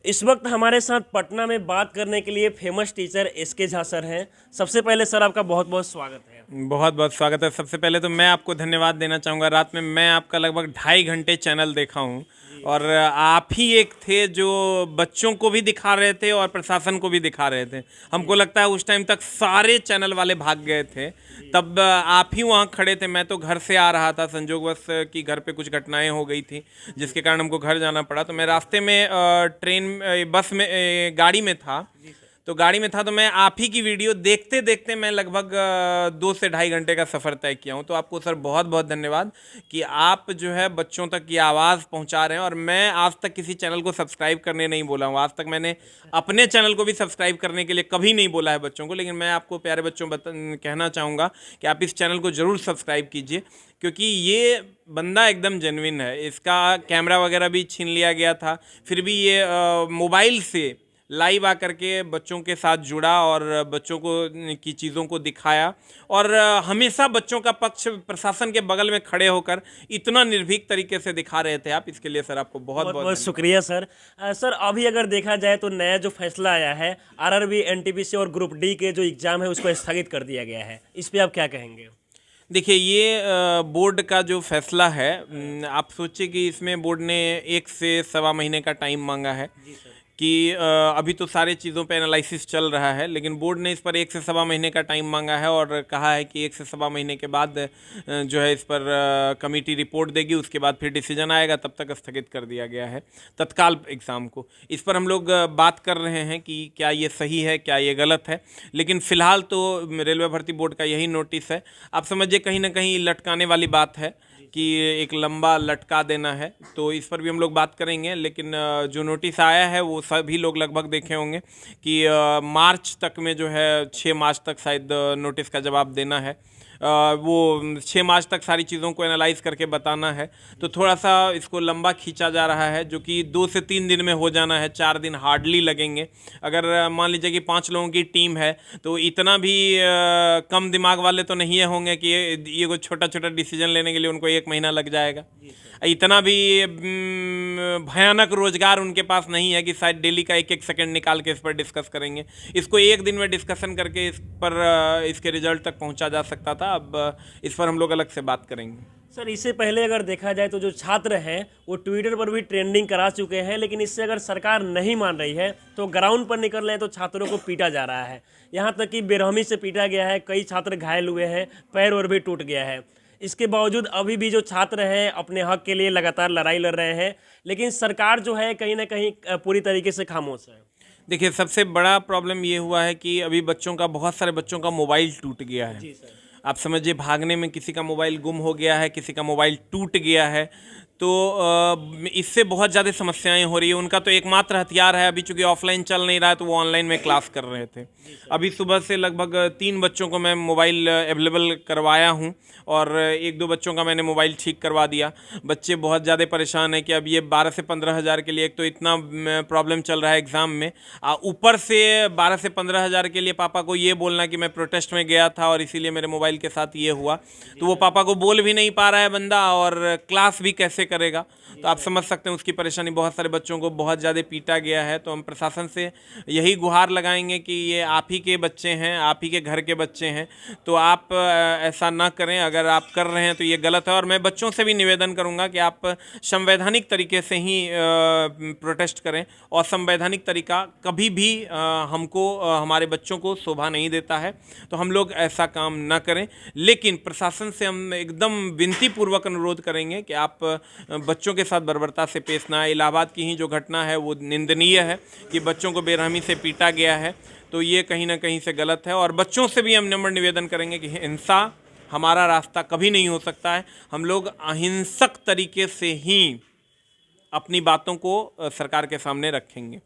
इस वक्त हमारे साथ पटना में बात करने के लिए famous teacher SK Jha sir हैं। सबसे पहले सर आपका बहुत बहुत स्वागत है। बहुत बहुत स्वागत है। सबसे पहले तो मैं आपको धन्यवाद देना चाहूँगा। रात में मैं आपका लगभग 2.5 घंटे चैनल देखा हूँ और आप ही एक थे जो बच्चों को भी दिखा रहे थे और प्रशासन को भी दिखा रहे थे। हमको लगता है उस टाइम तक सारे चैनल वाले भाग गए थे, तब आप ही वहाँ खड़े थे। मैं तो घर से आ रहा था, संजोगवश कि घर पे कुछ घटनाएं हो गई थी जिसके कारण हमको घर जाना पड़ा। तो मैं रास्ते में ट्रेन बस में गाड़ी में था, तो मैं आप ही की वीडियो देखते देखते मैं लगभग 2 से 2.5 घंटे का सफ़र तय किया हूँ। तो आपको सर बहुत बहुत धन्यवाद कि आप जो है बच्चों तक ये आवाज़ पहुँचा रहे हैं। और मैं आज तक किसी चैनल को सब्सक्राइब करने नहीं बोला हूँ, आज तक मैंने अपने चैनल को भी सब्सक्राइब करने के लिए कभी नहीं बोला है बच्चों को। लेकिन मैं आपको प्यारे बच्चों कहना चाहूँगा कि आप इस चैनल को ज़रूर सब्सक्राइब कीजिए, क्योंकि ये बंदा एकदम जेन्युइन है। इसका कैमरा वगैरह भी छीन लिया गया था, फिर भी ये मोबाइल से लाइव आकर के बच्चों के साथ जुड़ा और बच्चों को की चीज़ों को दिखाया और हमेशा बच्चों का पक्ष प्रशासन के बगल में खड़े होकर इतना निर्भीक तरीके से दिखा रहे थे आप। इसके लिए सर आपको बहुत बहुत बहुत शुक्रिया सर। सर अभी अगर देखा जाए तो नया जो फैसला आया है, आरआरबी, एनटीपीसी और ग्रुप डी के जो एग्जाम है उसको स्थगित कर दिया गया है, इस पे आप क्या कहेंगे? देखिए, ये बोर्ड का जो फैसला है, आप सोचिए कि इसमें बोर्ड ने 1 से सवा महीने का टाइम मांगा है कि अभी तो सारे चीज़ों पे एनालिसिस चल रहा है, लेकिन बोर्ड ने इस पर 1 से सवा महीने का टाइम मांगा है और कहा है कि 1 से सवा महीने के बाद जो है इस पर कमेटी रिपोर्ट देगी, उसके बाद फिर डिसीजन आएगा। तब तक स्थगित कर दिया गया है तत्काल एग्ज़ाम को। इस पर हम लोग बात कर रहे हैं कि क्या ये सही है, क्या ये गलत है। लेकिन फ़िलहाल तो रेलवे भर्ती बोर्ड का यही नोटिस है। आप समझिए कहीं ना कहीं लटकाने वाली बात है कि एक लंबा लटका देना है, तो इस पर भी हम लोग बात करेंगे। लेकिन जो नोटिस आया है वो सभी लोग लगभग देखे होंगे कि मार्च तक में जो है 6 मार्च तक शायद नोटिस का जवाब देना है। वो 6 मार्च तक सारी चीज़ों को एनालाइज करके बताना है। तो थोड़ा सा इसको लंबा खींचा जा रहा है, जो कि 2 से 3 दिन में हो जाना है, 4 दिन हार्डली लगेंगे। अगर मान लीजिए कि 5 लोगों की टीम है तो इतना भी कम दिमाग वाले तो नहीं होंगे कि ये कोई छोटा छोटा डिसीजन लेने के लिए उनको 1 महीना लग जाएगा। इतना भी भयानक रोजगार उनके पास नहीं है कि शायद डेली का 1-1 सेकंड निकाल के इस पर डिस्कस करेंगे। इसको 1 दिन में डिस्कशन करके इस पर इसके रिजल्ट तक पहुंचा जा सकता था। अब इस पर हम लोग अलग से बात करेंगे। सर इससे पहले अगर देखा जाए तो जो छात्र हैं वो ट्विटर पर भी ट्रेंडिंग करा चुके हैं, लेकिन इससे अगर सरकार नहीं मान रही है तो ग्राउंड पर निकल रहे हैं तो छात्रों को पीटा जा रहा है। यहाँ तक कि बेरहमी से पीटा गया है, कई छात्र घायल हुए हैं, पैर और भी टूट गया है। इसके बावजूद अभी भी जो छात्र हैं अपने हक के लिए लगातार लड़ाई लड़ रहे हैं, लेकिन सरकार जो है कहीं ना कहीं पूरी तरीके से खामोश है। देखिए, सबसे बड़ा प्रॉब्लम ये हुआ है कि अभी बहुत सारे बच्चों का मोबाइल टूट गया है। जी सर। आप समझिए, भागने में किसी का मोबाइल गुम हो गया है, किसी का मोबाइल टूट गया है। तो इससे बहुत ज़्यादा समस्याएं हो रही है। उनका तो एकमात्र हथियार है, अभी चूंकि ऑफलाइन चल नहीं रहा है तो वो ऑनलाइन में क्लास कर रहे थे। अभी सुबह से लगभग 3 बच्चों को मैं मोबाइल अवेलेबल करवाया हूं और 1-2 बच्चों का मैंने मोबाइल ठीक करवा दिया। बच्चे बहुत ज़्यादा परेशान हैं कि अब ये 12 से 15 हज़ार के लिए, एक तो इतना प्रॉब्लम चल रहा है एग्ज़ाम में, ऊपर से 12 से 15 हज़ार के लिए पापा को ये बोलना कि मैं प्रोटेस्ट में गया था और इसीलिए मेरे मोबाइल के साथ ये हुआ। तो वो पापा को बोल भी नहीं पा रहा है बंदा, और क्लास भी कैसे करेगा। तो आप समझ सकते हैं उसकी परेशानी। बहुत सारे बच्चों को बहुत ज़्यादा पीटा गया है। तो हम प्रशासन से यही गुहार लगाएंगे कि ये आप ही के बच्चे हैं, आप ही के घर के बच्चे हैं, तो आप ऐसा ना करें। अगर आप कर रहे हैं तो ये गलत है। और मैं बच्चों से भी निवेदन करूंगा कि आप संवैधानिक तरीके से ही प्रोटेस्ट करें, और संवैधानिक तरीका कभी भी हमको हमारे बच्चों को शोभा नहीं देता है, तो हम लोग ऐसा काम ना करें। लेकिन प्रशासन से हम एकदम विनतीपूर्वक अनुरोध करेंगे कि आप बच्चों के साथ बर्बरता से पेश ना आए। इलाहाबाद की ही जो घटना है वो निंदनीय है कि बच्चों को बेरहमी से पीटा गया है, तो ये कहीं ना कहीं से गलत है। और बच्चों से भी हम नम्र निवेदन करेंगे कि हिंसा हमारा रास्ता कभी नहीं हो सकता है। हम लोग अहिंसक तरीके से ही अपनी बातों को सरकार के सामने रखेंगे।